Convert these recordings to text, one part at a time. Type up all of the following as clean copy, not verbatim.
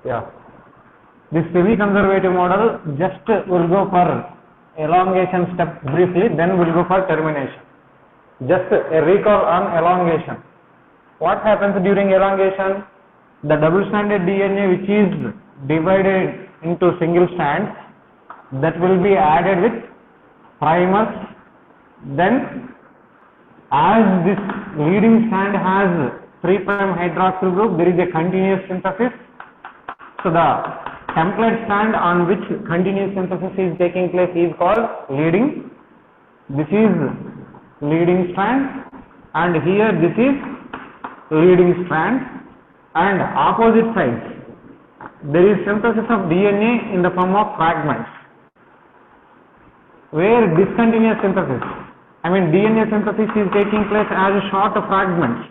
Yeah. This semi-conservative model just will go for elongation step briefly, then will go for termination. Just a recall on elongation. What happens during elongation? The double-stranded DNA which is divided into single strands, that will be added with primers. Then as this leading strand has 3' hydroxyl group, there is a continuous synthesis. So the template strand on which continuous synthesis is taking place is called leading. This is leading strand, and here this is leading strand, and opposite sides there is synthesis of DNA in the form of fragments, where discontinuous synthesis, I mean DNA synthesis is taking place as short fragments.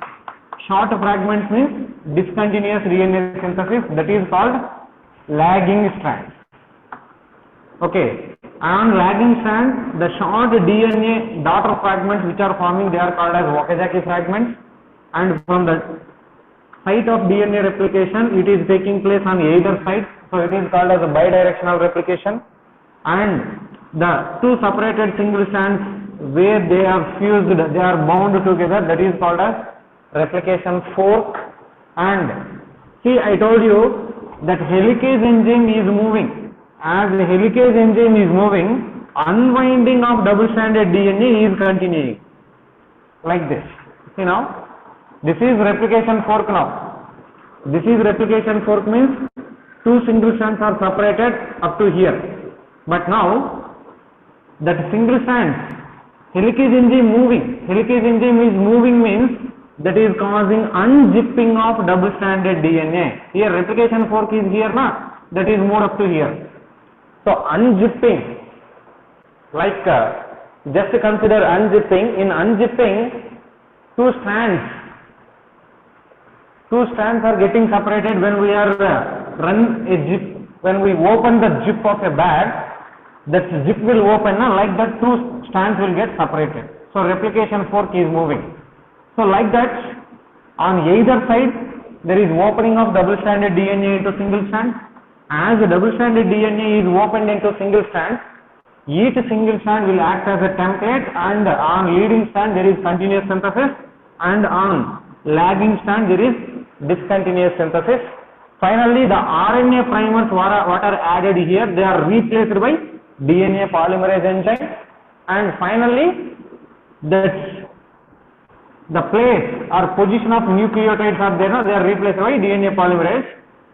Short fragments means discontinuous DNA synthesis, that is called lagging strands. Okay, on lagging strands, the short DNA daughter fragments which are forming, they are called as Okazaki fragments, and from the site of DNA replication, it is taking place on either side, so it is called as a bidirectional replication. And the two separated single strands where they are fused, they are bound together, that is called as replication fork. And see, I told you that helicase enzyme is moving. As the helicase enzyme is moving, unwinding of double-stranded DNA is continuing like this. See now, this is replication fork now. This is replication fork, means two single strands are separated up to here. But now, that single strand, helicase enzyme moving. Helicase enzyme is moving means that is causing unzipping of double-stranded DNA. Here replication fork is here now, that is moved up to here. So unzipping, like just consider unzipping. In unzipping, two strands are getting separated when we are run a zip. When we open the zip of a bag, that zip will open, like that two strands will get separated. So replication fork is moving. So like that, on either side there is opening of double-stranded DNA into single strand. As the double-stranded DNA is opened into single strand, each single strand will act as a template, and on leading strand there is continuous synthesis, and on lagging strand there is discontinuous synthesis. Finally, the RNA primers what are added here, they are replaced by DNA polymerase enzyme, and finally the place or position of nucleotides are there, they are replaced by DNA polymerase.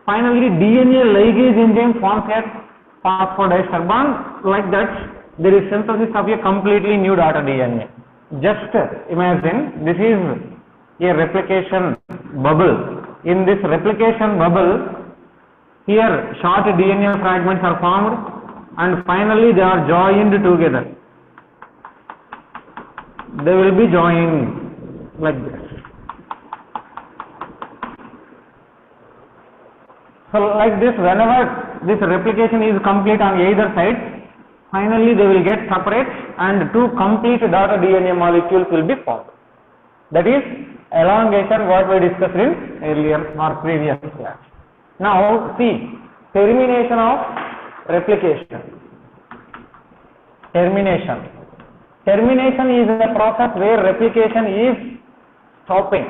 Finally, DNA ligase enzyme forms a phosphodiester bond. Like that, there is synthesis of a completely new daughter DNA. Just imagine, this is a replication bubble. In this replication bubble, here short DNA fragments are formed, and finally they are joined together. They will be joined like this. So like this, whenever this replication is complete on either side, finally they will get separate and two complete daughter DNA molecules will be formed. That is elongation, what we discussed in earlier or previous class. Now see, termination of replication. Termination. Termination is a process where replication is stopping,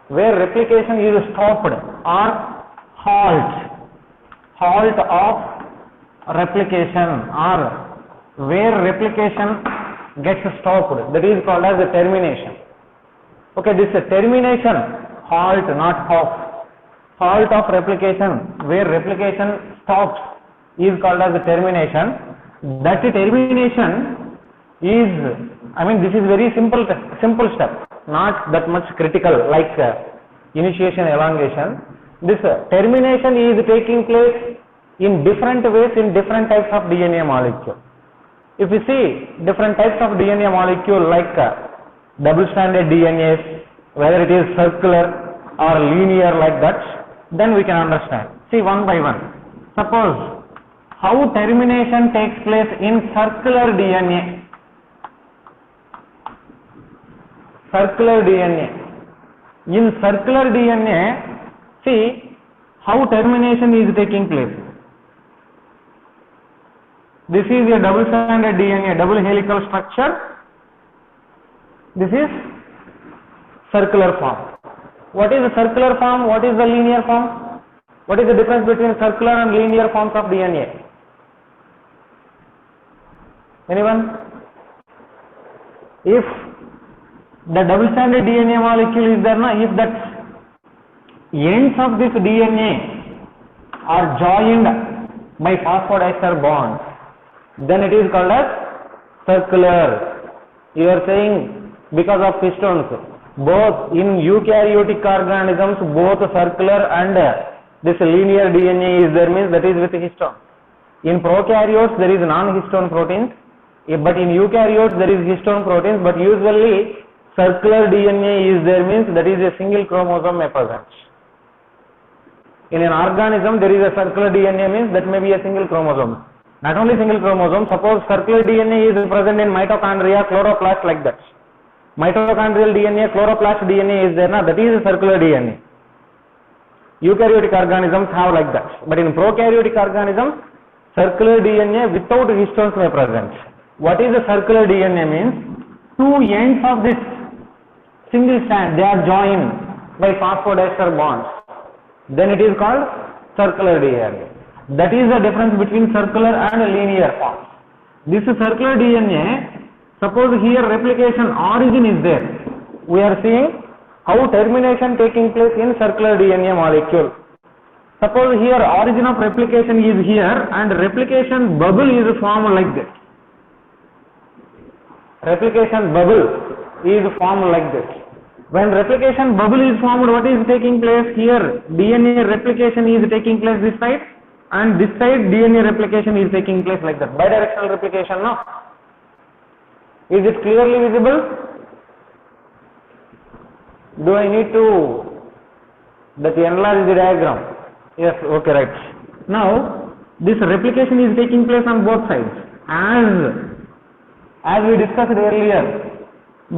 where replication is stopped, or halt of replication, or where replication gets stopped, that is called as the termination. Okay, this is termination, halt, not halt of replication, where replication stops, is called as the termination. That termination is, this is very simple step, not that much critical like initiation, elongation. This termination is taking place in different ways in different types of DNA molecule. If you see different types of DNA molecule like double-stranded DNAs, whether it is circular or linear like that, then we can understand. See one by one. Suppose how termination takes place in circular DNA. Circular DNA. In circular DNA, see how termination is taking place. This is a double-stranded DNA, double helical structure. This is circular form. What is the circular form? What is the linear form? What is the difference between circular and linear forms of DNA? Anyone? If the double-stranded DNA molecule is there, if that ends of this DNA are joined by phosphodiester bonds, then it is called as circular. You are saying because of histones. Both in eukaryotic organisms, both circular and this linear DNA is there, means that is with histone. In prokaryotes there is non-histone proteins, but in eukaryotes there is histone proteins, but usually circular DNA is there, means that is a single chromosome may present. In an organism there is a circular DNA, means that may be a single chromosome. Not only single chromosome, suppose circular DNA is present in mitochondria, chloroplast, like that. Mitochondrial DNA, chloroplast DNA is there, that is a circular DNA. Eukaryotic organisms have like that. But in prokaryotic organisms, circular DNA without histones may present. What is a circular DNA means? Two ends of this single strand, they are joined by phosphodiester bonds. Then it is called circular DNA. That is the difference between circular and linear forms. This circular DNA, suppose here replication origin is there. We are seeing how termination taking place in circular DNA molecule. Suppose here origin of replication is here and replication bubble is formed like this. Replication bubble is formed like this. When replication bubble is formed, what is taking place here? DNA replication is taking place this side, and this side DNA replication is taking place like that. Bidirectional replication, no? Is it clearly visible? Do I need to enlarge the diagram? Yes, okay, right. Now, this replication is taking place on both sides. As we discussed earlier,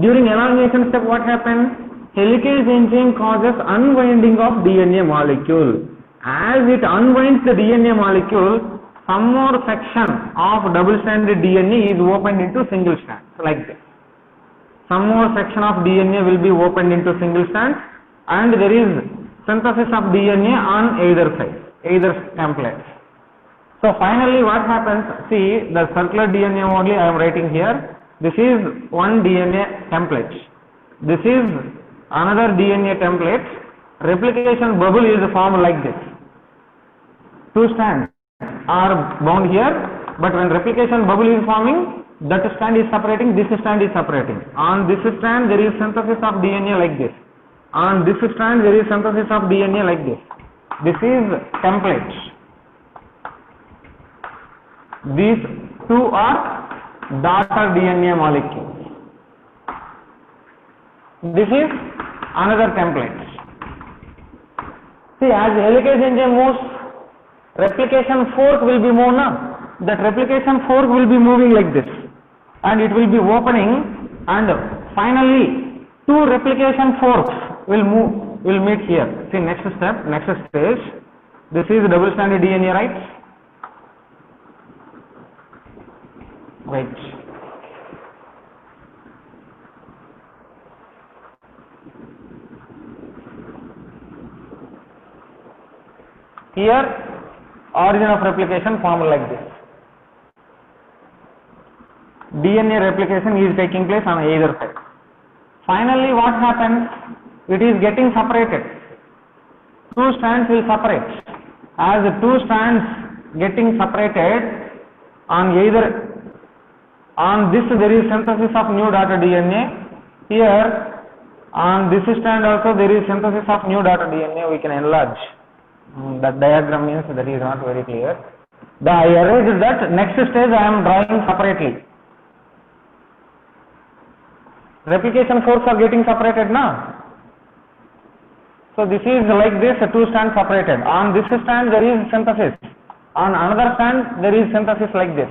during elongation step, what happens? Helicase enzyme causes unwinding of DNA molecule. As it unwinds the DNA molecule, some more section of double-stranded DNA is opened into single strand, like this. Some more section of DNA will be opened into single strand, and there is synthesis of DNA on either side, either templates. So finally what happens, see the circular DNA only I am writing here. This is one DNA template. This is another DNA template. Replication bubble is formed like this. Two strands are bound here, but when replication bubble is forming, that strand is separating, this strand is separating. On this strand there is synthesis of DNA like this. On this strand there is synthesis of DNA like this. This is template. These two are daughter DNA molecules. This is another template. See, as helicase enzyme moves, replication fork will be moved now. That replication fork will be moving like this, and it will be opening, and finally two replication forks will meet here. See, next step, next stage. This is double-stranded DNA, right? Right. Here, origin of replication formed like this. DNA replication is taking place on either side. Finally, what happens? It is getting separated. Two strands will separate. As the two strands getting separated, on this there is synthesis of new daughter DNA. Here, on this strand also there is synthesis of new daughter DNA. We can enlarge. That diagram means that is not very clear. I erased that. Next stage I am drawing separately. Replication forks are getting separated now. So this is like this, two strands separated. On this strand there is synthesis. On another strand there is synthesis like this.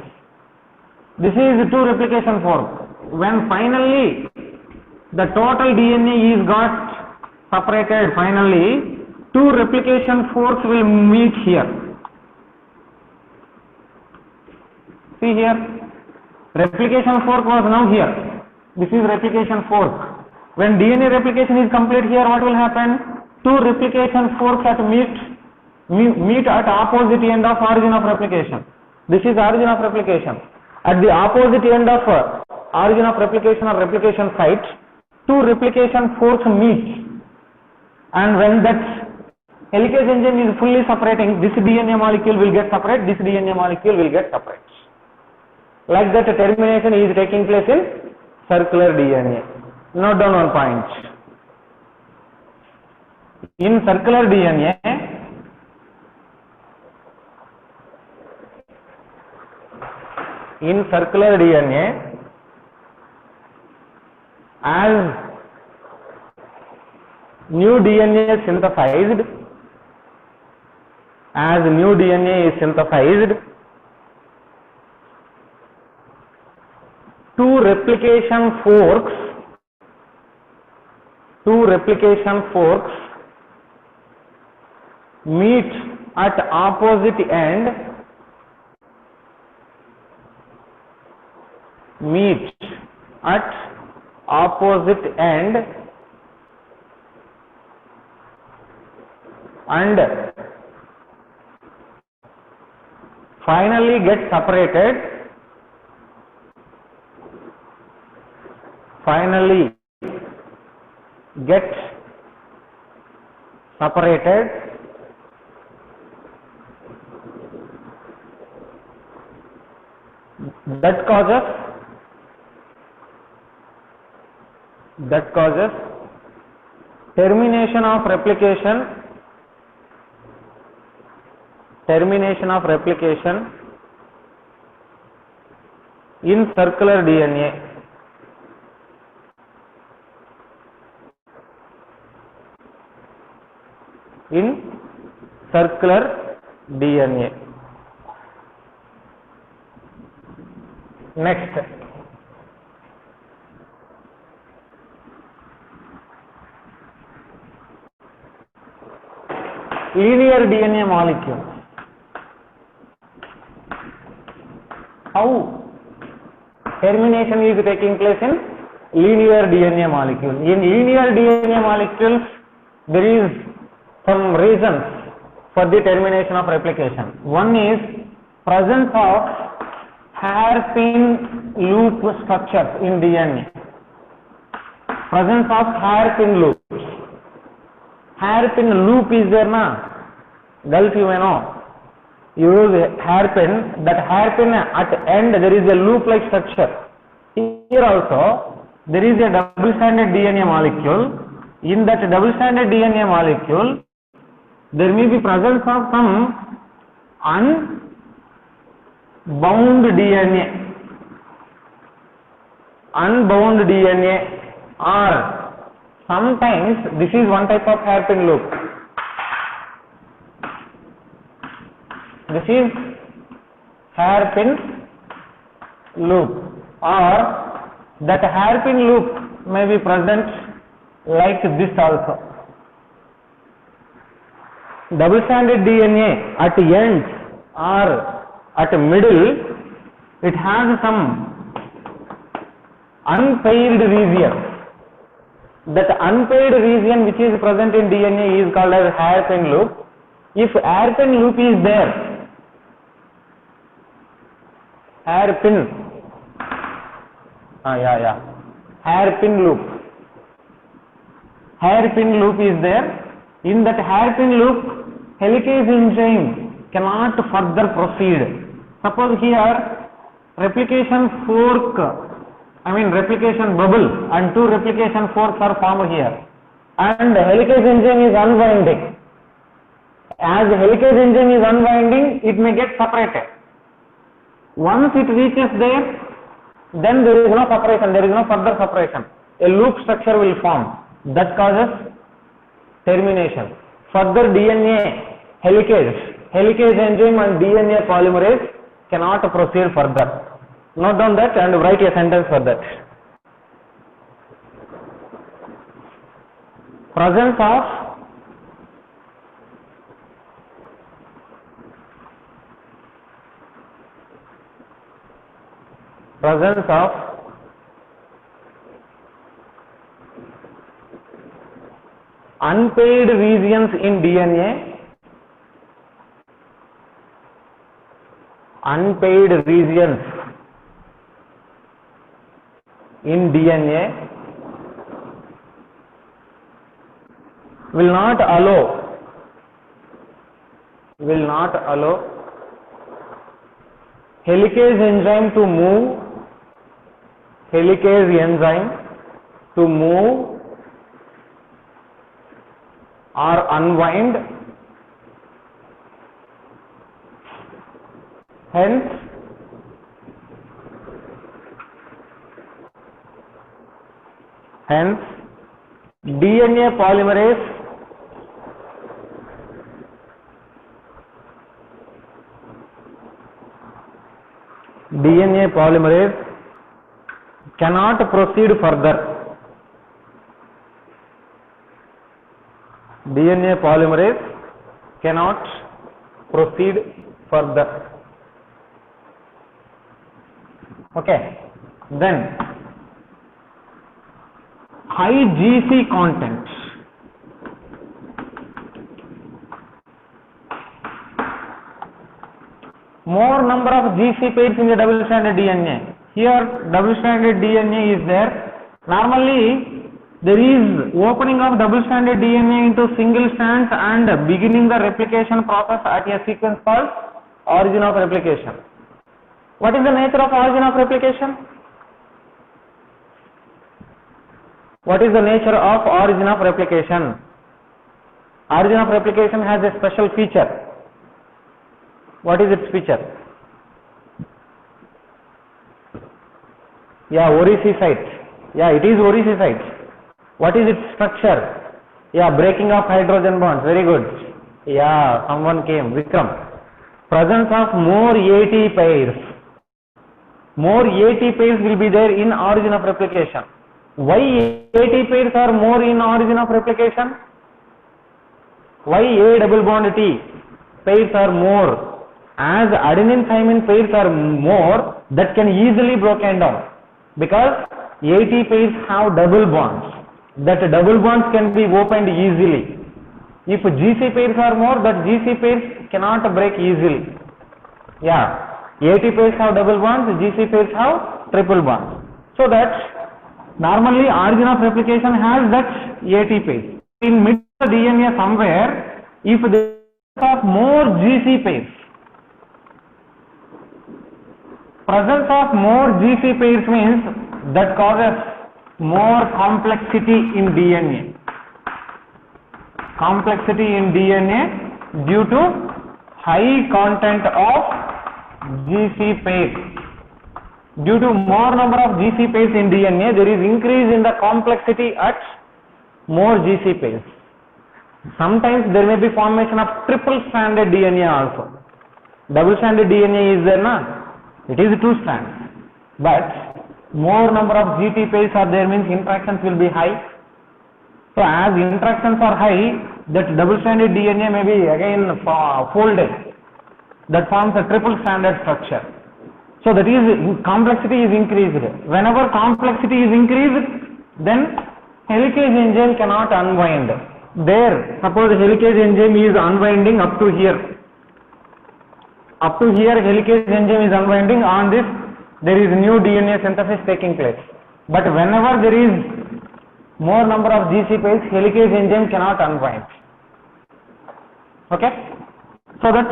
This is two replication fork. When finally the total DNA is got separated finally, two replication forks will meet here. See here, replication fork was now here. This is replication fork. When DNA replication is complete here, what will happen? Two replication forks meet at opposite end of origin of replication. This is origin of replication. At the opposite end of origin of replication or replication site, two replication forks meet. And when that helicase enzyme is fully separating, this DNA molecule will get separate, this DNA molecule will get separate. Like that, termination is taking place in circular DNA. Note down one point. In circular DNA, as new DNA is synthesized, two replication forks meet at opposite end, and finally get separated. That causes termination of replication in circular DNA. Next, linear DNA molecule. How termination is taking place in linear DNA molecule? In linear DNA molecules, there is some reasons for the termination of replication. One is presence of hairpin loop structures in DNA. Presence of hairpin loops. Hairpin loop is there na? Girls, you may know. You use hairpin. That hairpin at end there is a loop-like structure. Here also there is a double-stranded DNA molecule. In that double-stranded DNA molecule, there may be presence of some unbound DNA, or sometimes this is one type of hairpin loop. This is hairpin loop, or that hairpin loop may be present like this also. Double-stranded DNA at the end or at the middle, it has some unpaired region. That unpaired region which is present in DNA is called as hairpin loop. If hairpin loop is there, hairpin loop is there. In that hairpin loop, helicase enzyme cannot further proceed. Suppose here replication bubble and two replication forks are formed here, and the helicase enzyme is unwinding. As the helicase enzyme is unwinding, it may get separated. Once it reaches there, then there is no separation, there is no further separation. A loop structure will form. That causes termination. Further DNA helicase enzyme and DNA polymerase cannot proceed further. Note down that and write a sentence for that. presence of unpaired regions in DNA, unpaired regions in DNA will not allow helicase enzyme to move or unwind, hence DNA polymerase cannot proceed further. DNA polymerase cannot proceed further. Okay, then high GC content. More number of GC pairs in the double stranded DNA. Here double stranded DNA is there. Normally there is opening of double stranded DNA into single strands and beginning the replication process at a sequence called origin of replication. What is the nature of origin of replication? What is the nature of origin of replication? Origin of replication has a special feature. What is its feature? Yeah, Orisi site. Yeah, it is Orisi site. What is its structure? Yeah, breaking of hydrogen bonds. Very good. Yeah, someone came. Vikram. Presence of more AT pairs. More AT pairs will be there in origin of replication. Why AT pairs are more in origin of replication? Why A double bond T pairs are more? As adenine thymine pairs are more, that can easily broken down. Because AT pairs have double bonds. That double bonds can be opened easily. If GC pairs are more, that GC pairs cannot break easily. Yeah, AT pairs have double bonds, GC pairs have triple bonds. So that normally origin of replication has that AT pairs. In mid DNA somewhere, if there are more GC pairs, presence of more GC pairs means that causes more complexity in DNA. Complexity in DNA due to high content of GC pairs. Due to more number of GC pairs in DNA, there is increase in the complexity at more GC pairs. Sometimes there may be formation of triple stranded DNA also. Double stranded DNA is there, na? It is two strands. But more number of GT pairs are there means interactions will be high. So as interactions are high, that double stranded DNA may be again folded. That forms a triple stranded structure. So that is, complexity is increased. Whenever complexity is increased, then helicase enzyme cannot unwind. There, suppose helicase enzyme is unwinding up to here. Up to here helicase enzyme is unwinding, on this there is new DNA synthesis taking place. But whenever there is more number of GC pairs, helicase enzyme cannot unwind. Okay? So that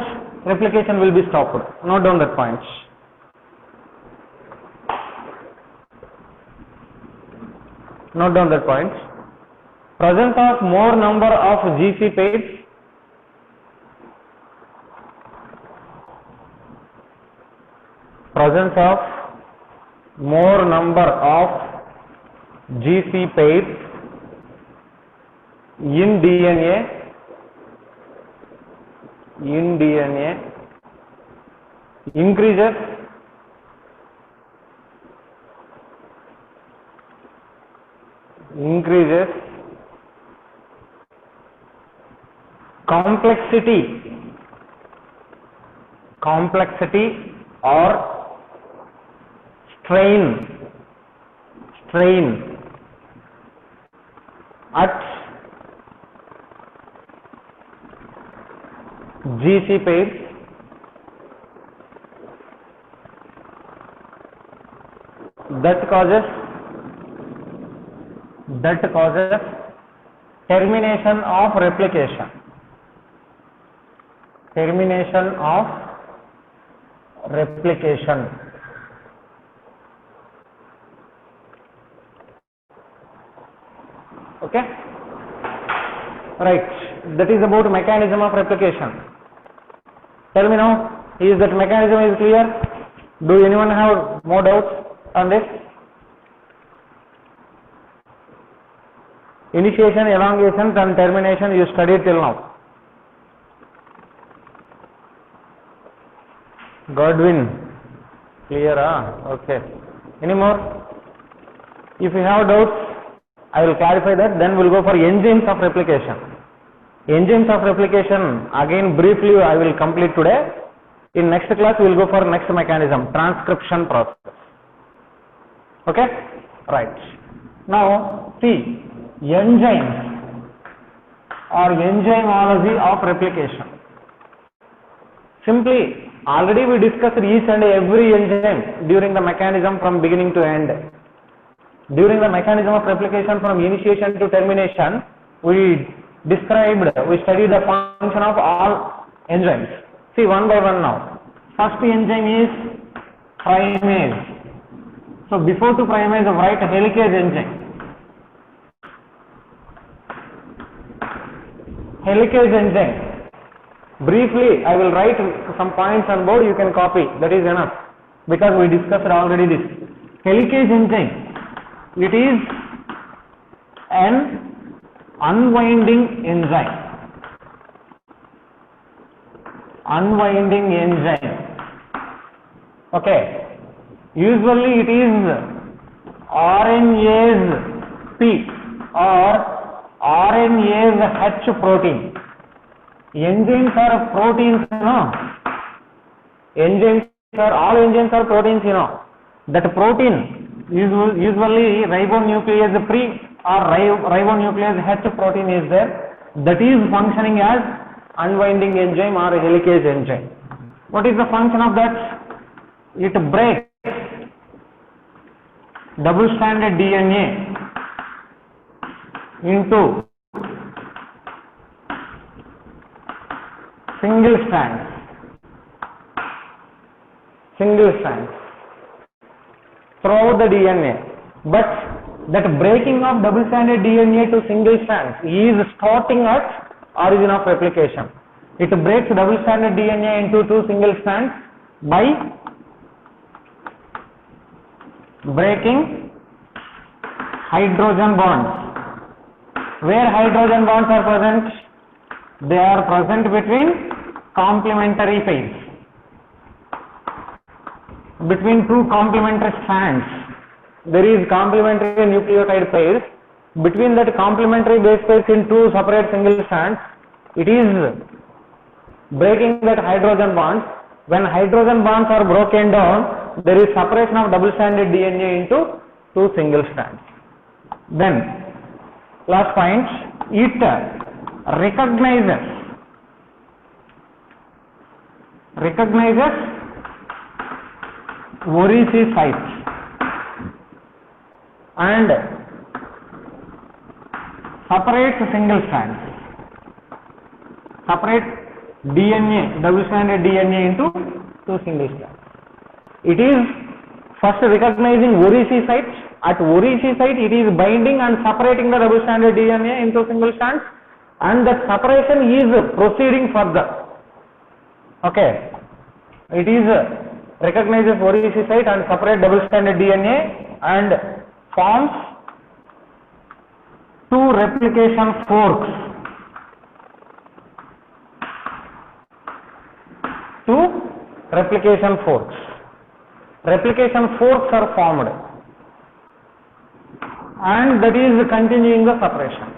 replication will be stopped. Note down that point. Note down that point. Presence of more number of GC pairs presence of more number of GC pairs in DNA increases complexity or strain at GC pairs that causes termination of replication. Okay, right, that is about mechanism of replication. Tell me now, is that mechanism is clear? Do anyone have more doubts on this? Initiation, elongation and termination you studied till now. Godwin, clear? Okay. Any more? If you have doubts, I will clarify that. Then we'll go for enzymes of replication. Enzymes of replication, again briefly I will complete today. In next class we will go for next mechanism, transcription process. Okay? Right. Now see, enzymes or enzymology of replication. Simply, already we discussed each and every enzyme during the mechanism from beginning to end. During the mechanism of replication from initiation to termination, we studied the function of all enzymes. See one by one now. First enzyme is primase. So before to primase, write helicase enzyme. Helicase enzyme. Briefly, I will write some points on board, you can copy, that is enough, because we discussed already this. Helicase enzyme, it is an unwinding enzyme. Okay. Usually it is RNase P or RNase H protein. Enzymes are proteins, all enzymes are proteins, That protein, usually ribonuclease pre or ribonuclease H protein is there. That is functioning as unwinding enzyme or helicase enzyme. What is the function of that? It breaks double-stranded DNA into single strands throughout the DNA, but that breaking of double-stranded DNA to single strands is starting at origin of replication. It breaks double-stranded DNA into two single strands by breaking hydrogen bonds. Where hydrogen bonds are present? They are present between complementary pairs. Between two complementary strands, there is complementary nucleotide pairs. Between that complementary base pairs in two separate single strands, it is breaking that hydrogen bonds. When hydrogen bonds are broken down, there is separation of double-stranded DNA into two single strands. Then, last point, it recognizes Orici sites and separates single strands, separate DNA, double-stranded DNA into two single strands. It is first recognizing Orici sites. At Orici site, it is binding and separating the double-stranded DNA into single strands, and that separation is proceeding further. Okay, it is recognizes Orici site and separate double-stranded DNA and forms two replication forks. Replication forks are formed, and that is continuing the separation.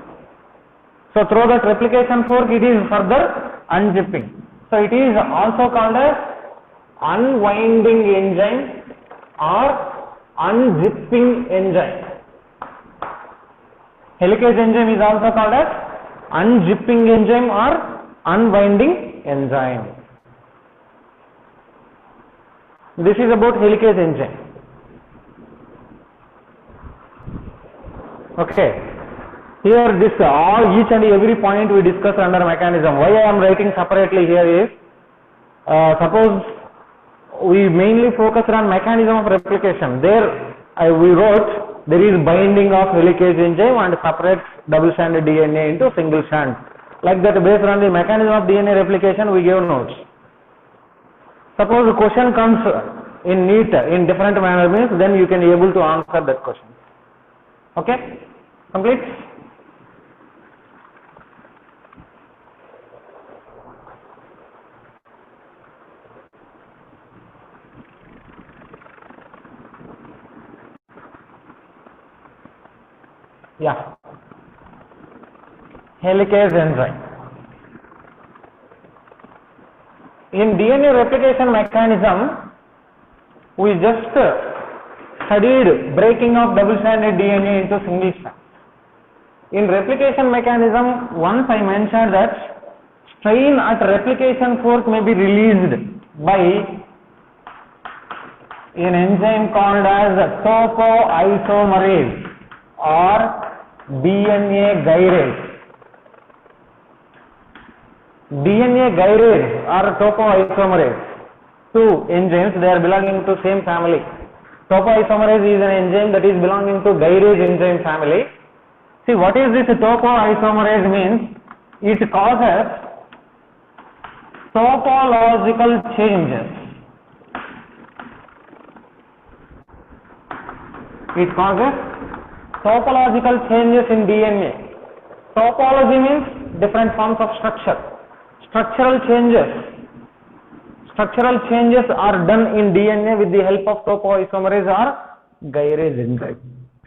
So through that replication fork it is further unzipping. So it is also called as unwinding enzyme or unzipping enzyme. Helicase enzyme is also called as unzipping enzyme or unwinding enzyme. This is about helicase enzyme. Okay. Here this each and every point we discuss under mechanism. Why I am writing separately here is, suppose we mainly focus on mechanism of replication. There we wrote there is binding of helicase enzyme and separate double stranded DNA into single strand. Like that, based on the mechanism of DNA replication we give notes. Suppose the question comes in neat in different manner means, then you can be able to answer that question. Okay, complete. Yeah, helicase enzyme. In DNA replication mechanism, we just studied breaking of double-stranded DNA into single strands. In replication mechanism, once I mentioned that strain at replication fork may be released by an enzyme called as topoisomerase or DNA gyrase. DNA gyrase or topoisomerase, two enzymes, they are belonging to same family. Topoisomerase is an enzyme that is belonging to gyrase enzyme family. See, what is this topoisomerase means? It causes topological changes. It causes topological changes in DNA. Topology means different forms of structure. Structural changes are done in DNA with the help of topoisomerase or gyrase enzyme.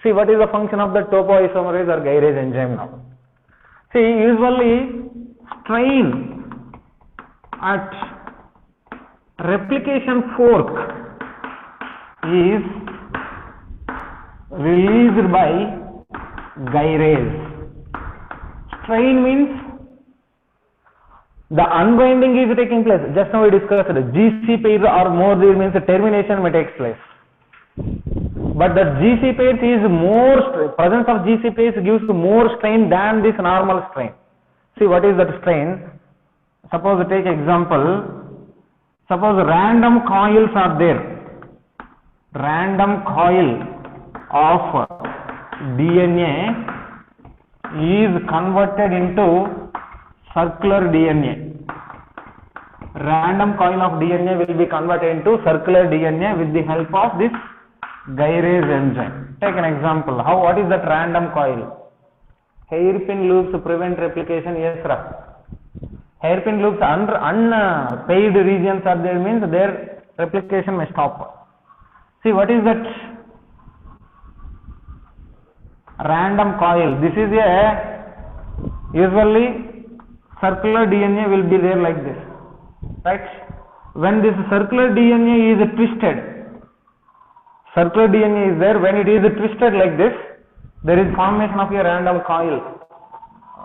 See, what is the function of the topoisomerase or gyrase enzyme now? See, usually strain at replication fork is released by gyrase. Strain means the unbinding is taking place. Just now we discussed GC pairs or more, there means the termination may take place. But the GC pairs is more, presence of GC pairs gives more strain than this normal strain. See, what is that strain? Suppose take example, suppose random coils are there. Random coil of DNA is converted into circular DNA. Random coil of DNA will be converted into circular DNA with the help of this gyrase enzyme. Take an example. What is that random coil? Hairpin loops prevent replication. Yes, sir. Hairpin loops under unpaired regions are there means their replication may stop. See, what is that random coil? This is a usually circular DNA will be there like this, right? When this circular DNA is twisted, circular DNA is there, when it is twisted like this, there is formation of a random coil.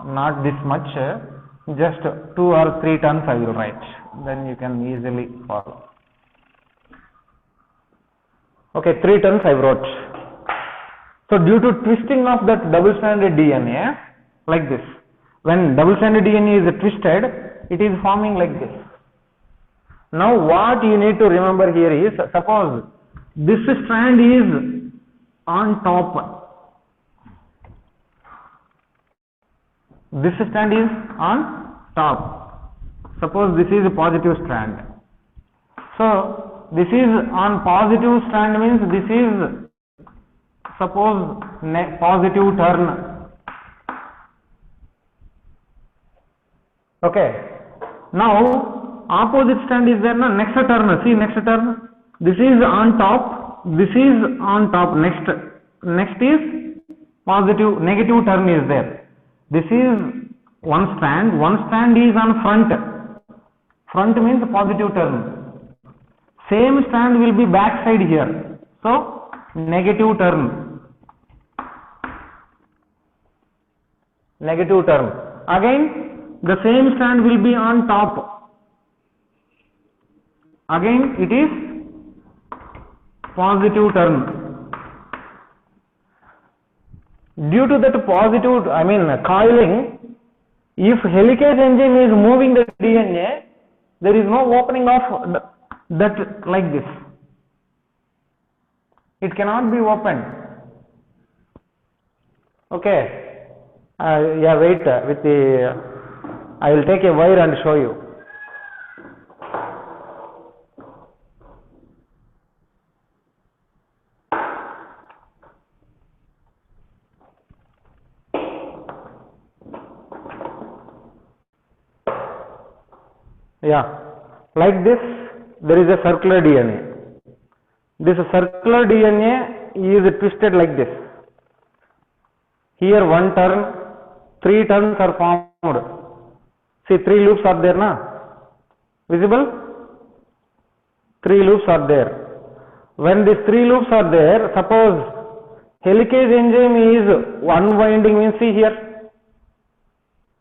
Not this much, just 2 or 3 turns I will write, then you can easily follow. Okay, 3 turns I wrote. So due to twisting of that double-stranded DNA, like this, when double-stranded DNA is twisted, it is forming like this. Now what you need to remember here is, suppose this strand is on top. This strand is on top. Suppose this is a positive strand. So this is on positive strand means this is suppose positive turn. Okay. Now opposite strand is there, next turn. See, next turn. This is on top. This is on top. Next is positive, negative turn is there. This is one strand is on front. Front means positive term. Same strand will be back side here. So negative term. Negative term. Again the same strand will be on top. Again it is positive term. Due to that positive, coiling, if helicase enzyme is moving the DNA, there is no opening of that like this. It cannot be opened. Okay. Yeah, wait. With the, I will take a wire and show you. Yeah, like this, there is a circular DNA. This circular DNA is twisted like this. Here one turn, 3 turns are formed. See, 3 loops are there, na? Visible? 3 loops are there. When these 3 loops are there, suppose helicase enzyme is unwinding, means see here,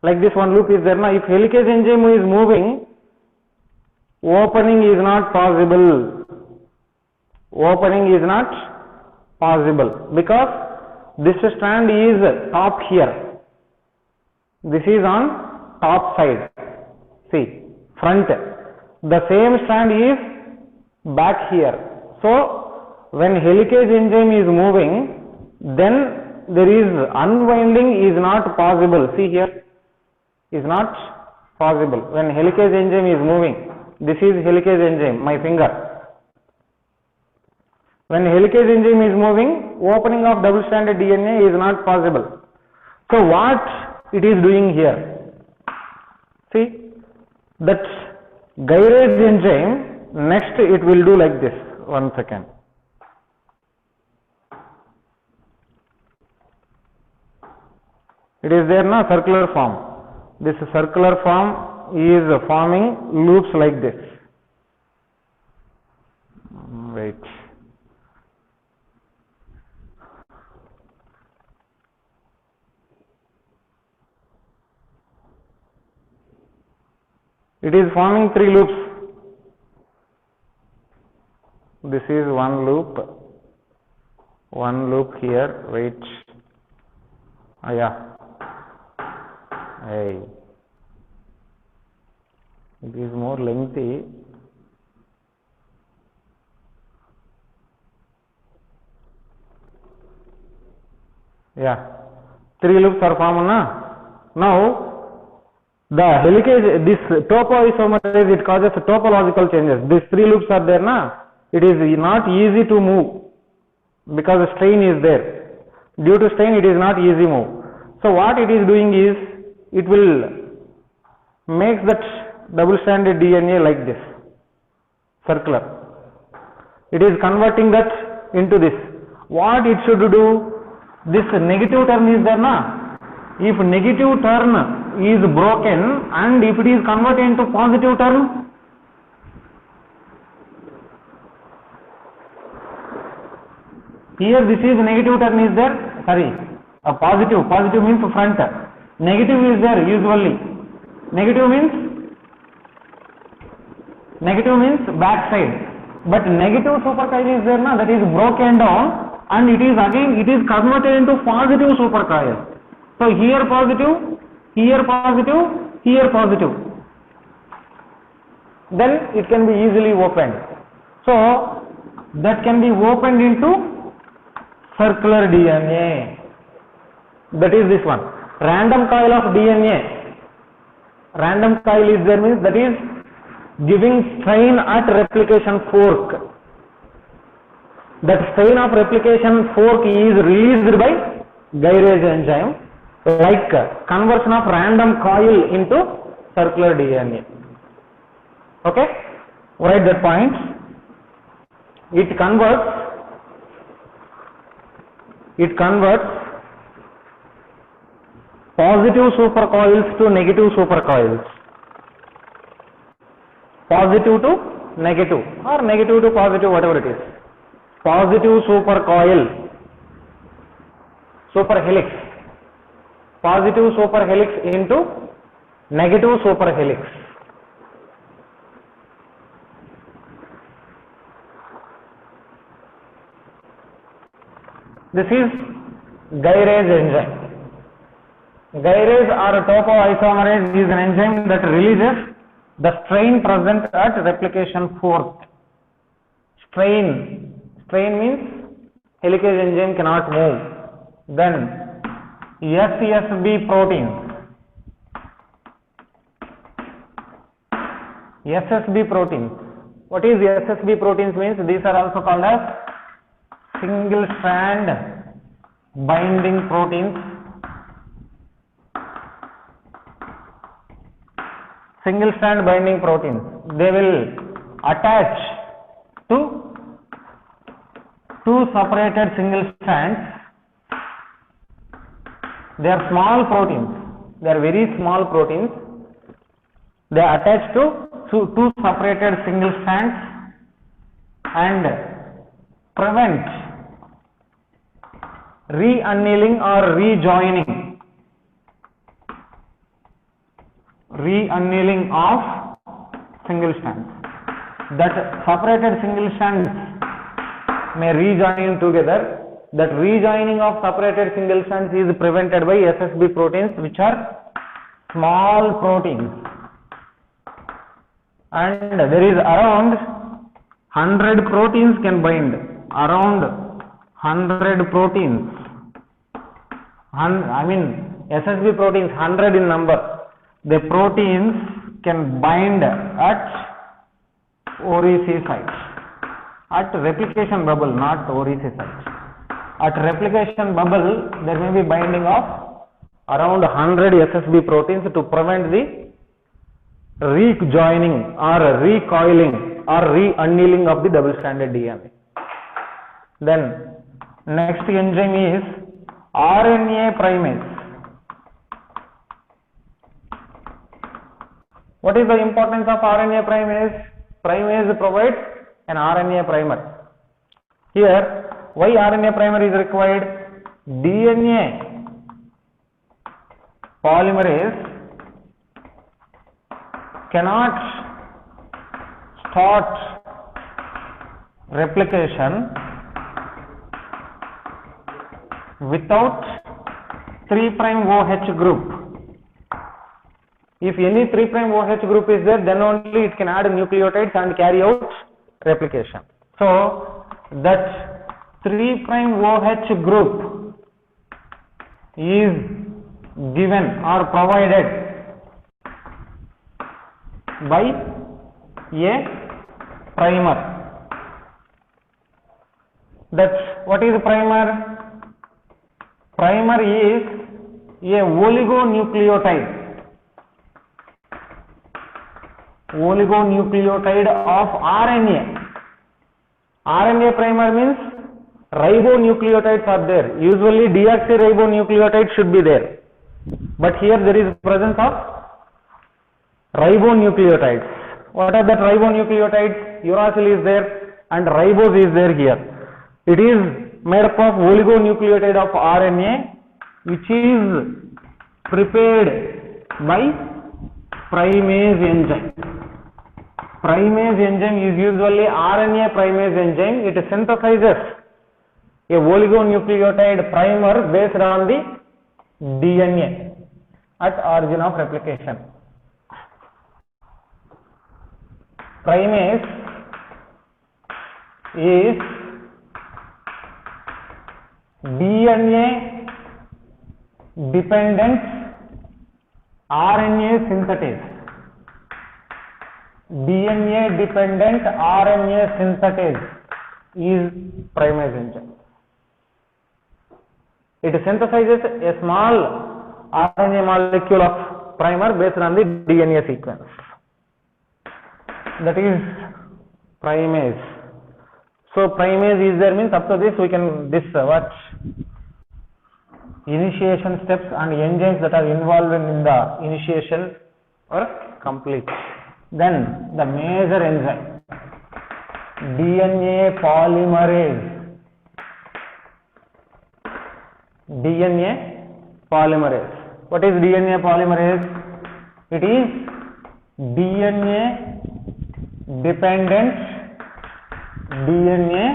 like this one loop is there, na? If helicase enzyme is moving, opening is not possible. Opening is not possible because this strand is top here. This is on top side. See, front. The same strand is back here. So when helicase enzyme is moving, then there is unwinding is not possible. See here, is not possible. When helicase enzyme is moving, this is helicase enzyme, my finger. When helicase enzyme is moving, opening of double-stranded DNA is not possible. So what it is doing here? See, that gyrase enzyme, next it will do like this. 1 second. It is there, na, circular form. This circular form is forming loops like this. Wait. It is forming 3 loops. This is one loop here. Wait. Yeah. Hey. It is more lengthy. Yeah. 3 loops are formed, na? Now, the helicase, this topoisomerase, it causes topological changes. These 3 loops are there, na? It is not easy to move because strain is there. Due to strain, it is not easy move. So what it is doing is, it will make that double-stranded DNA like this, circular. It is converting that into this. What it should do? This negative term is there, na? If negative term is broken and if it is converted into positive term, here this is negative term is there, sorry, a positive means front, negative is there usually, negative means back side, but negative supercoil is there, na, that is broken down and it is again, it is converted into positive supercoil. So here positive, here positive, here positive. Then it can be easily opened. So that can be opened into circular DNA. That is this one. Random coil of DNA. Random coil is there, means that is giving strain at replication fork. That strain of replication fork is released by gyrase enzyme, like conversion of random coil into circular DNA. Okay? Write that point. It converts positive supercoils to negative supercoils, positive to negative or negative to positive, whatever it is. Positive supercoil, superhelix, positive superhelix into negative superhelix. This is gyrase enzyme. Gyrase or topoisomerase is an enzyme that releases the strain present at replication fork. Strain means helicase enzyme cannot move. Then SSB proteins. SSB proteins. What is SSB proteins means? These are also called as single strand binding proteins. Single strand binding proteins. They will attach to two separated single strands. They are small proteins. They are very small proteins. They are attached to two separated single strands and prevent re-annealing or rejoining of single strands. That separated single strands may rejoin together. That rejoining of separated single strands is prevented by SSB proteins, which are small proteins. And there is around 100 proteins can bind. Around 100 proteins. SSB proteins 100 in number. The proteins can bind at OREC sites. At replication bubble, not OREC sites. At replication bubble, there may be binding of around 100 SSB proteins to prevent the rejoining or recoiling or re-annealing of the double-stranded DNA. Then, next enzyme is RNA primase. What is the importance of RNA primase? Primase provides an RNA primer. Here, why RNA primer is required? DNA polymerase cannot start replication without 3' OH group. If any 3' OH group is there, then only it can add nucleotides and carry out replication. So that 3' OH group is given or provided by a primer. That's what is a primer? Primer is a oligonucleotide of RNA. RNA primer means ribonucleotides are there. Usually deoxyribonucleotides should be there. But here there is presence of ribonucleotides. What are that ribonucleotides? Uracil is there and ribose is there here. It is made up of oligonucleotide of RNA, which is prepared by primase enzyme. Primase enzyme is usually RNA primase enzyme. It synthesizes a oligonucleotide primer based on the DNA at origin of replication. Primase is DNA dependent RNA synthetase. DNA dependent RNA synthetase is primase enzyme. It synthesizes a small RNA molecule of primer based on the DNA sequence. That is primase. So primase is there means up to this we can watch initiation steps and enzymes that are involved in the initiation or complete. Then the major enzyme, DNA polymerase. DNA polymerase. What is DNA polymerase? It is DNA dependent DNA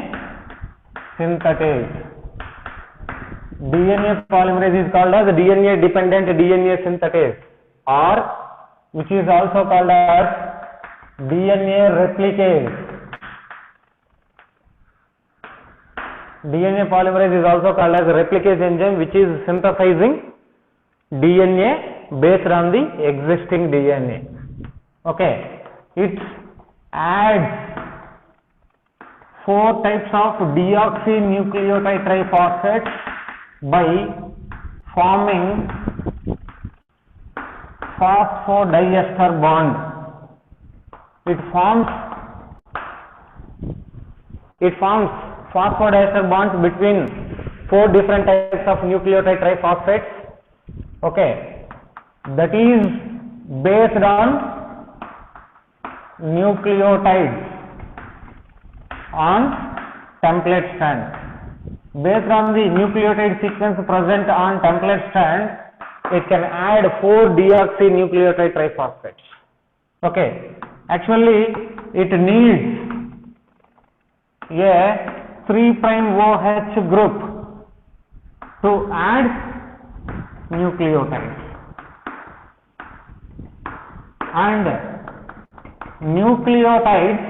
synthetase. DNA polymerase is called as DNA dependent DNA synthetase, or which is also called as DNA replicase. DNA polymerase is also called as replicase enzyme, which is synthesizing DNA based on the existing DNA. Okay, it adds 4 types of deoxynucleotide triphosphates by forming phosphodiester bond. It forms phosphodiester bonds between 4 different types of nucleotide triphosphates. Okay, that is based on nucleotides on template strand. Based on the nucleotide sequence present on template strand, it can add 4 deoxynucleotide triphosphates. Okay, actually it needs a 3' OH group to add nucleotides, and nucleotides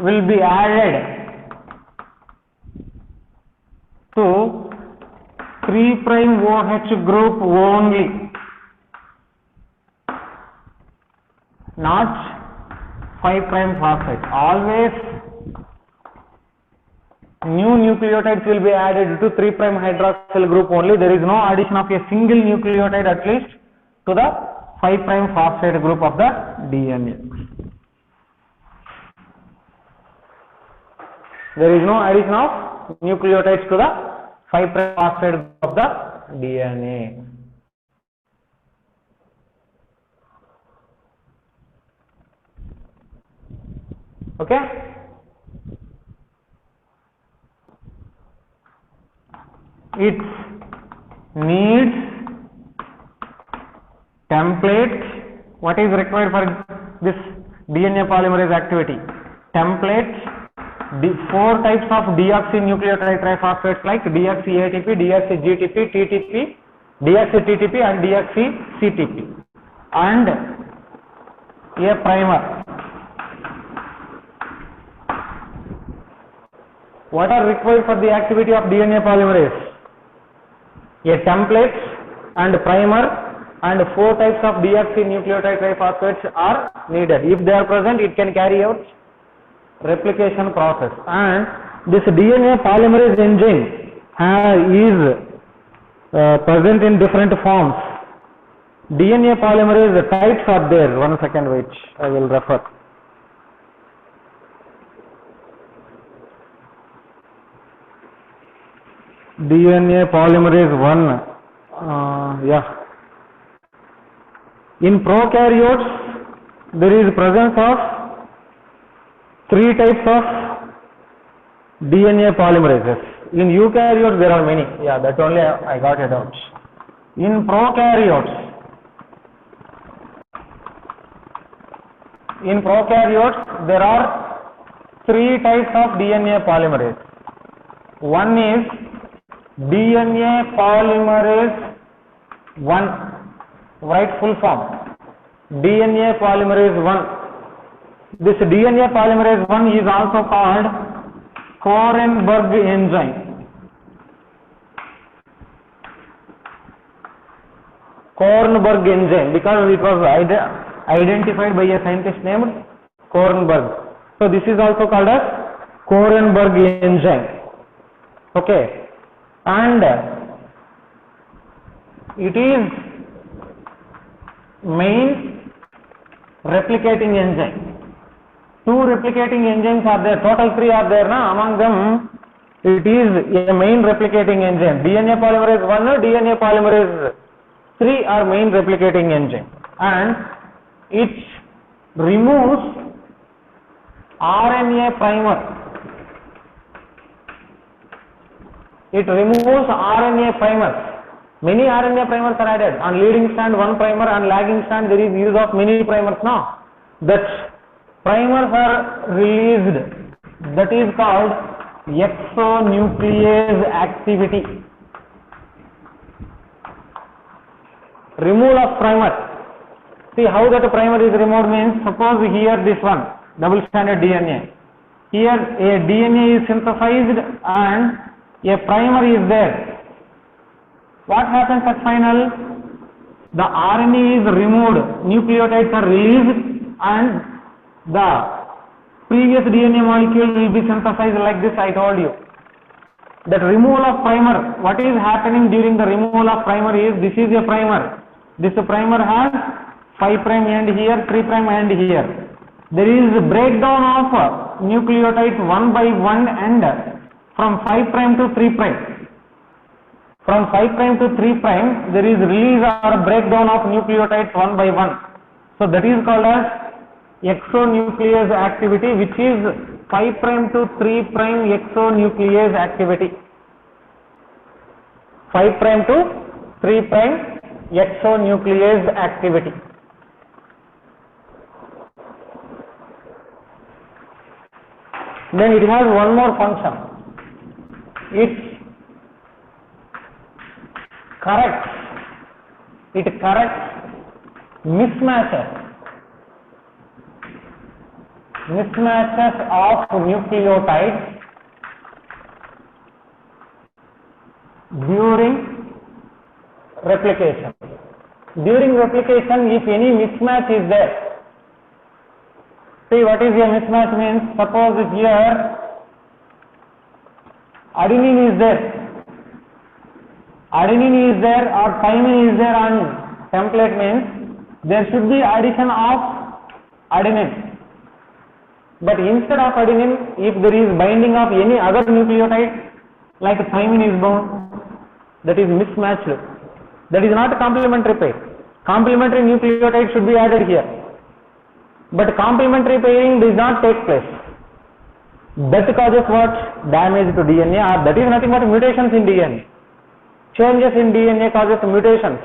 will be added to 3' OH group only, not 5' phosphate. Always new nucleotides will be added to 3' hydroxyl group only. There is no addition of a single nucleotide at least to the 5' phosphate group of the DNA. There is no addition of nucleotides to the 5' phosphate group of the DNA. Okay? It needs template. What is required for this DNA polymerase activity? Templates, 4 types of deoxynucleotide triphosphates like deoxy-ATP, deoxy-GTP, TTP, deoxy-TTP and deoxy-CTP, and a primer. What are required for the activity of DNA polymerase? A template and primer and 4 types of deoxynucleotide triphosphates are needed. If they are present, it can carry out replication process. And this DNA polymerase enzyme is present in different forms. DNA polymerase types are there. 1 second, wait, I will refer. DNA polymerase 1, in prokaryotes there is presence of 3 types of DNA polymerases. In eukaryotes there are many. Yeah, that only I got it out. In prokaryotes there are 3 types of DNA polymerase. One is DNA polymerase 1, write full form, DNA polymerase 1. This DNA polymerase 1 is also called Korenberg enzyme. Korenberg enzyme, because it was identified by a scientist named Korenberg. So this is also called as Korenberg enzyme. Okay. And it is main replicating enzyme. 2 replicating enzymes are there, total 3 are there. Among them It is a main replicating enzyme. DNA polymerase 1 or DNA polymerase 3 are main replicating enzyme, and it removes RNA primer. It removes RNA primers. Many RNA primers are added. On leading strand one primer, on lagging strand there is use of many primers now. That primers are released. That is called exonuclease activity. Removal of primer. See how that primer is removed means, suppose here this one, double stranded DNA. Here a DNA is synthesized and a primer is there. What happens at final? The RNA is removed, nucleotides are released, and the previous DNA molecule will be synthesized like this. I told you. That removal of primer, what is happening during the removal of primer is, this is a primer. This primer has 5' end here, 3' end here. There is a breakdown of nucleotides one by one and from 5' to 3'. From 5' to 3', there is release or breakdown of nucleotides one by one. So that is called as exonuclease activity, which is 5' to 3' exonuclease activity. 5' to 3' exonuclease activity. Then it has one more function. It corrects mismatches of nucleotides during replication. During replication, if any mismatch is there, see what is a mismatch means, suppose here adenine is there. Adenine is there or thymine is there on template means there should be addition of adenine. But instead of adenine, if there is binding of any other nucleotide like thymine is bound, that is mismatched. That is not a complementary pair. Complementary nucleotide should be added here. But complementary pairing does not take place. That causes what? Damage to DNA, or that is nothing but mutations in DNA. Changes in DNA causes mutations,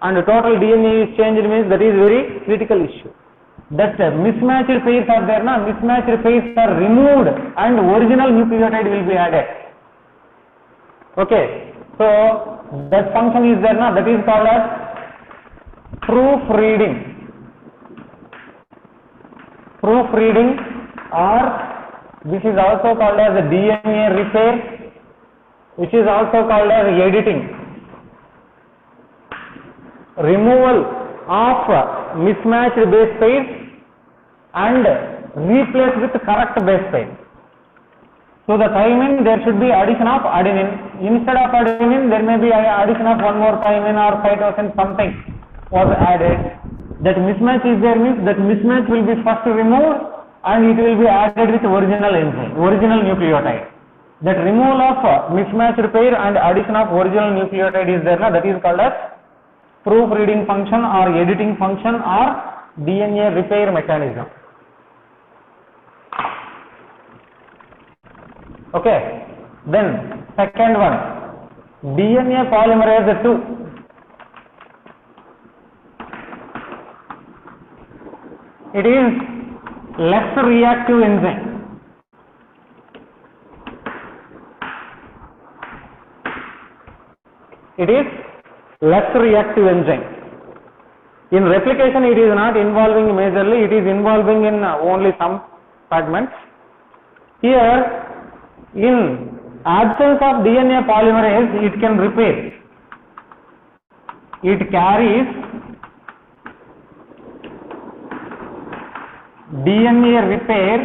and total DNA is changed means that is very critical issue. That mismatched pairs are there, na? Mismatched pairs are removed and original nucleotide will be added. Okay, so that function is there, na? That is called as proofreading. Proofreading, or this is also called as a DNA repair, which is also called as editing. Removal of mismatched base pairs and replace with correct base pair. So the thymine, there should be addition of adenine. Instead of adenine, there may be addition of one more thymine or cytosine, something was added. That mismatch is there means that mismatch will be first removed and it will be added with original enzyme, original nucleotide. That removal of mismatched pair and addition of original nucleotide is there, na? That is called as proofreading function or editing function or DNA repair mechanism. Okay, then second one, DNA polymerase 2. It is less reactive enzyme. It is less reactive enzyme. In replication, it is not involving majorly, it is involving in only some fragments. Here, in absence of DNA polymerase, it can repair. It carries DNA repair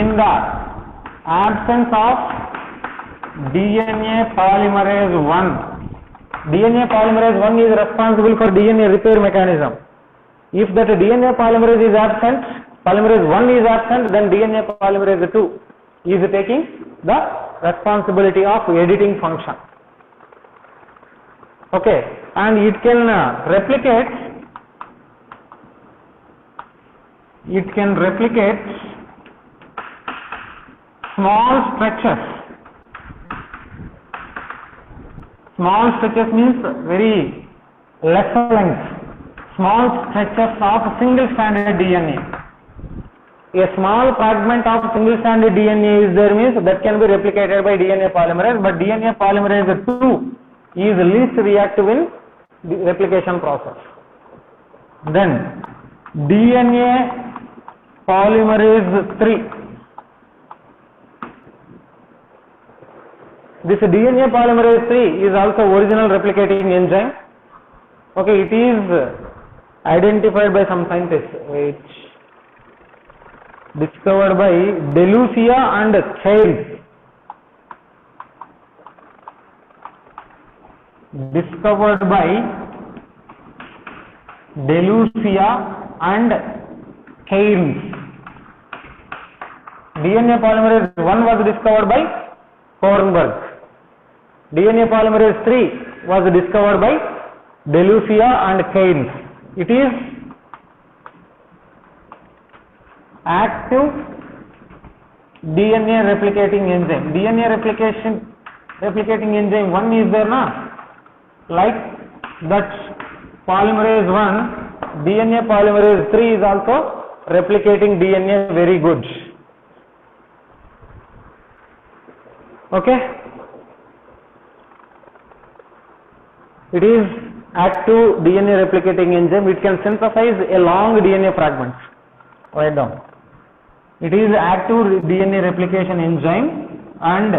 in the absence of DNA polymerase 1. DNA polymerase 1 is responsible for DNA repair mechanism. If that DNA polymerase is absent, polymerase 1 is absent, then DNA polymerase 2 is taking the responsibility of editing function. Okay, and it can replicate small stretches. Small stretches means very less length. Small stretches of single stranded DNA. A small fragment of single stranded DNA is there means that can be replicated by DNA polymerase, but DNA polymerase 2 is least reactive in the replication process. Then DNA polymerase 3. This DNA polymerase 3 is also original replicating enzyme. Okay, it is identified by some scientists, which discovered by DeLucia and Childs. Discovered by DeLucia and Childs. DNA polymerase 1 was discovered by Kornberg. DNA polymerase 3 was discovered by DeLucia and Childs. It is active DNA replicating enzyme. DNA replicating enzyme 1 is there na? Like that polymerase 1, DNA polymerase 3 is also replicating DNA very good. Okay? It is active DNA replicating enzyme. It can synthesize a long DNA fragments. Write down. It is active DNA replication enzyme and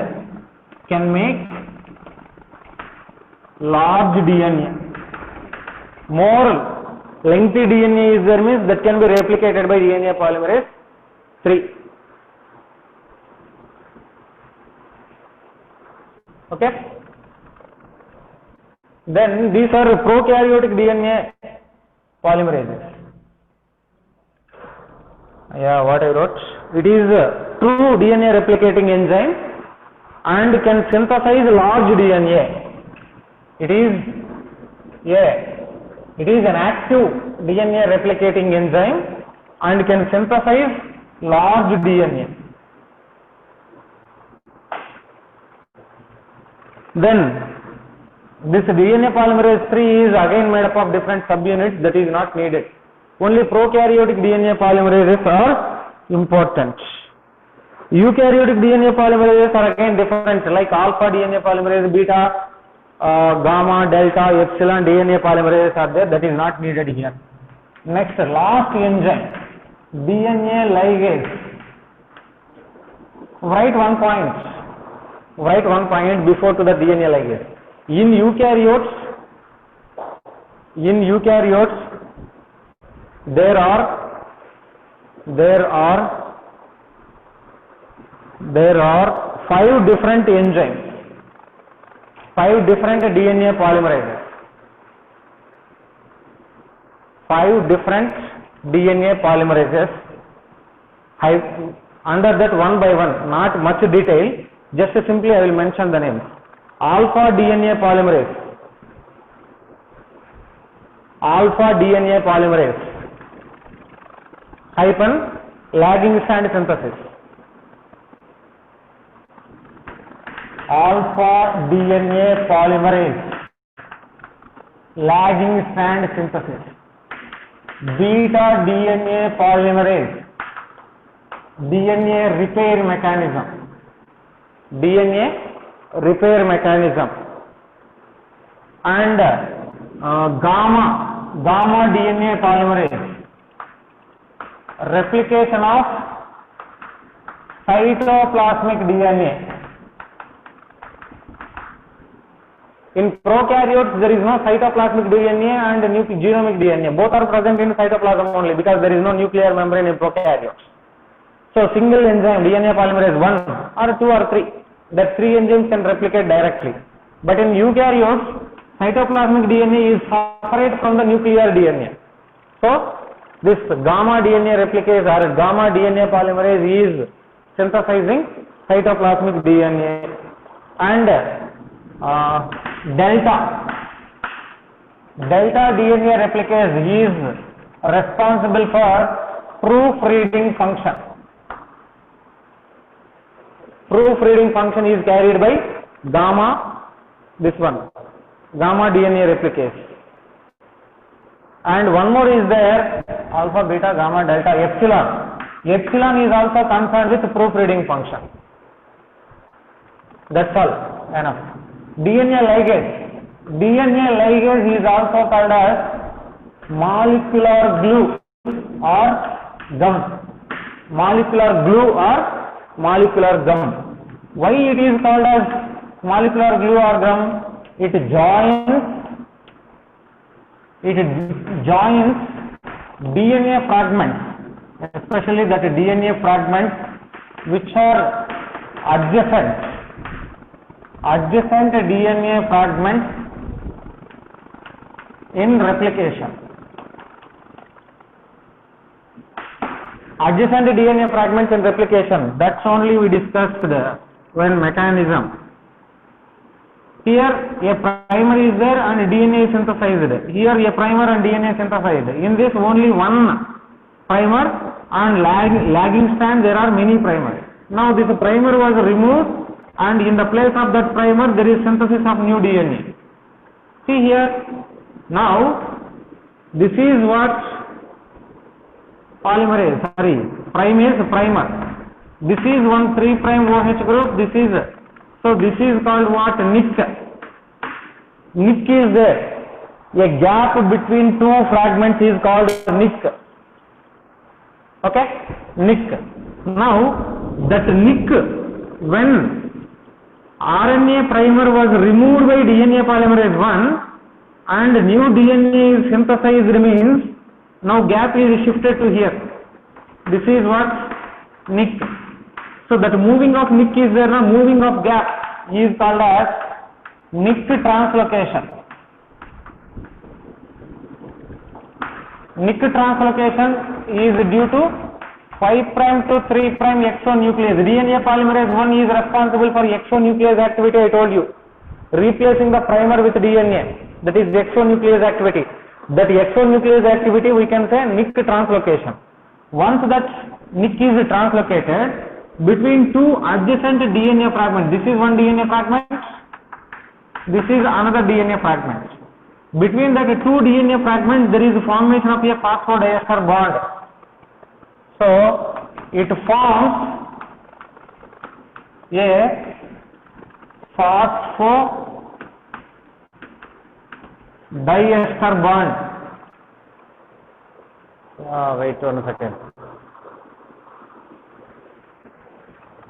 can make large DNA. More lengthy DNA is there means that can be replicated by DNA polymerase 3. Okay? Then these are prokaryotic DNA polymerases. Yeah, what I wrote. It is a true DNA replicating enzyme and can synthesize large DNA. It is an active DNA replicating enzyme and can synthesize large DNA. Then this DNA polymerase 3 is again made up of different subunits, that is not needed. Only prokaryotic DNA polymerases are important. Eukaryotic DNA polymerases are again different, like alpha DNA polymerase, beta, gamma, delta, epsilon DNA polymerases are there, that is not needed here. Next, last enzyme, DNA ligase. Write one point before to the DNA ligase. In eukaryotes, there are 5 different enzymes, 5 different DNA polymerases, 5 different DNA polymerases. Under that, one by one, not much detail, just simply I will mention the names. Alpha DNA polymerase, hyphen lagging strand synthesis. Alpha DNA polymerase, lagging strand synthesis. Beta DNA polymerase, DNA repair mechanism. And gamma DNA polymerase, replication of cytoplasmic DNA. In prokaryotes, there is no cytoplasmic DNA and genomic DNA. Both are present in cytoplasm only because there is no nuclear membrane in prokaryotes. So, single enzyme DNA polymerase 1 or 2 or 3, that 3 enzymes can replicate directly. But in eukaryotes, cytoplasmic DNA is separate from the nuclear DNA. So, this gamma DNA replicase or gamma DNA polymerase is synthesizing cytoplasmic DNA, and delta DNA replicase is responsible for proofreading function. Proofreading function is carried by gamma DNA replicase. And one more is there, alpha, beta, gamma, delta, epsilon. Epsilon is also concerned with proofreading function. That's all, enough. DNA ligase is also called as molecular glue or gum. Molecular glue or molecular gum. Why it is called as molecular glue or gum? It joins DNA fragments, especially that DNA fragments which are adjacent DNA fragments in replication. Adjacent DNA fragments in replication, that's only we discussed when mechanism. Here a primer is there and DNA is synthesized. Here a primer and DNA synthesized. In this only one primer and lagging strand there are many primers. Now this primer was removed and in the place of that primer there is synthesis of new DNA. See here, now this is what primer. This is one 3' OH group, this is called what? Nick. Nick is there. A gap between two fragments is called nick. Okay? Nick. Now, that nick, when RNA primer was removed by DNA polymerase 1 and new DNA is synthesized means now gap is shifted to here. This is what? Nick. So that moving of nick is there, now moving of gap is called as nick translocation. Nick translocation is due to 5' to 3' exonuclease. DNA polymerase 1 is responsible for exonuclease activity, I told you. Replacing the primer with DNA, that is the exonuclease activity. That exonuclease activity we can say nick translocation. Once that nick is translocated, between two adjacent DNA fragments, this is one DNA fragment, this is another DNA fragment. Between that two DNA fragments there is formation of a phosphodiester bond. So it forms a phosphodiester bond. Wait 1 second.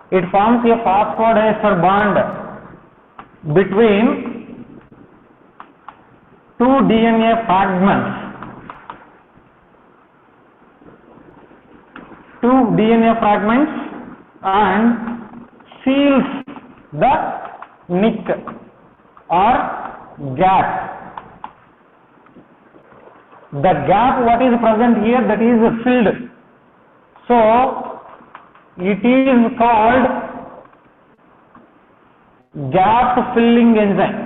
It forms a phosphodiester bond between two DNA fragments. And seals the nick or gap. The gap what is present here, that is filled. So it is called gap filling enzyme.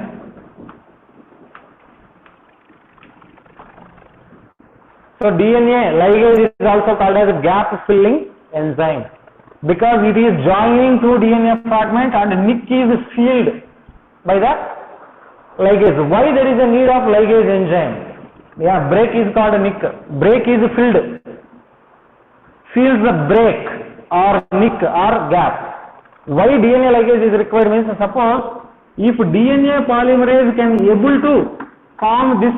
So DNA ligase is also called as gap filling enzyme because it is joining two DNA fragments and nick is sealed by the ligase. Why there is a need of ligase enzyme? Yeah, break is called nick. Break is filled. Seals the break or nick or gap. Why DNA ligase is required means, suppose if DNA polymerase can able to form this,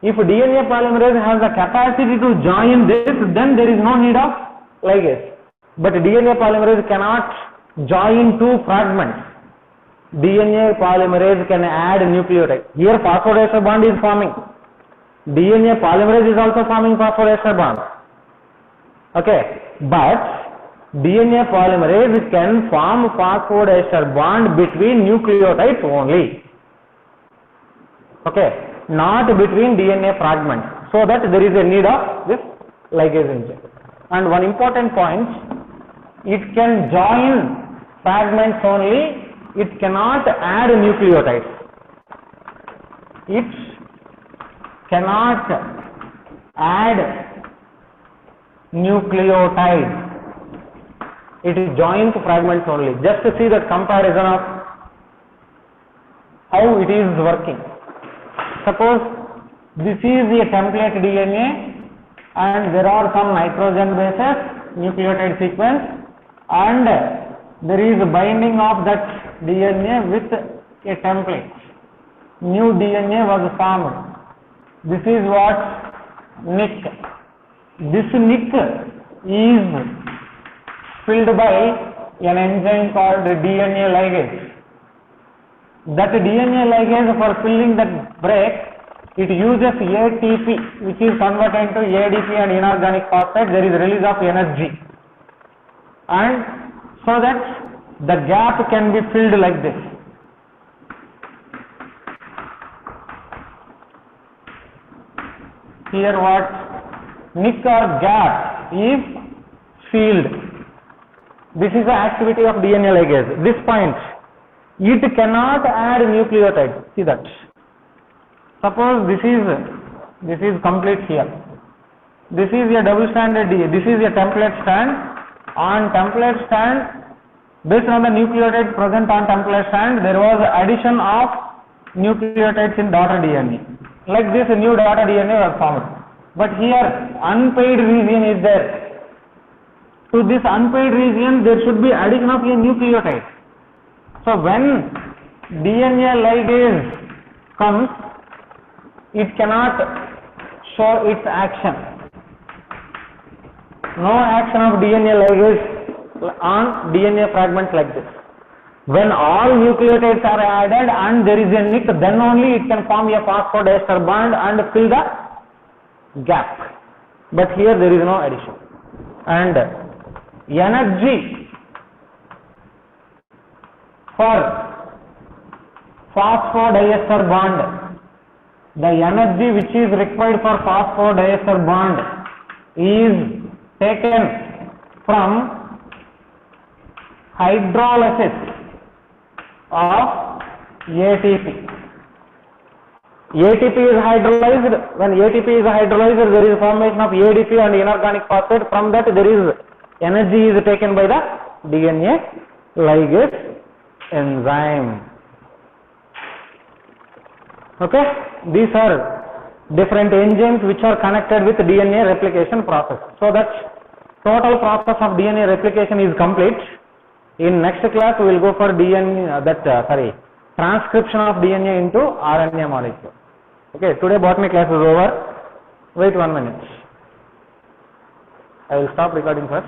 if DNA polymerase has the capacity to join this, then there is no need of ligase. But DNA polymerase cannot join two fragments. DNA polymerase can add nucleotide. Here phosphodiester bond is forming. DNA polymerase is also forming phosphodiester bond. Okay, but DNA polymerase can form phosphodiester bond between nucleotides only. Okay, not between DNA fragments. So that there is a need of this ligase enzyme. And one important point, it can join fragments only, it cannot add nucleotides. It cannot add nucleotides. It is joint fragments only. Just to see the comparison of how it is working. Suppose this is a template DNA and there are some nitrogen bases, nucleotide sequence, and there is a binding of that DNA with a template. New DNA was formed. This is what nick. This nick is filled by an enzyme called DNA ligase. That DNA ligase, for filling that break, it uses ATP, which is converted into ADP and inorganic phosphate. There is release of energy, and so that the gap can be filled like this. Here what nick or gap is filled. This is the activity of DNA ligase. This point, it cannot add nucleotides. See that. Suppose this is complete here. This is a double-stranded DNA. This is a template strand. On template strand, based on the nucleotides present on template strand, there was addition of nucleotides in daughter DNA. Like this, a new daughter DNA was formed. But here, unpaired region is there. To this unpaired region, there should be addition of a nucleotide. So when DNA ligase comes, it cannot show its action. No action of DNA ligase on DNA fragments like this. When all nucleotides are added and there is a nick, then only it can form a phosphodiester bond and fill the gap. But here there is no addition. And energy for phosphodiester bond, the energy which is required for phosphodiester bond is taken from hydrolysis of ATP. ATP is hydrolyzed. When ATP is hydrolyzed, there is formation of ADP and inorganic phosphate. From that, there is energy is taken by the DNA ligase enzyme. Okay, these are different enzymes which are connected with DNA replication process. So that total process of DNA replication is complete. In next class, we will go for transcription of DNA into RNA molecule. Okay, today botany class is over. Wait 1 minute. I will stop recording first.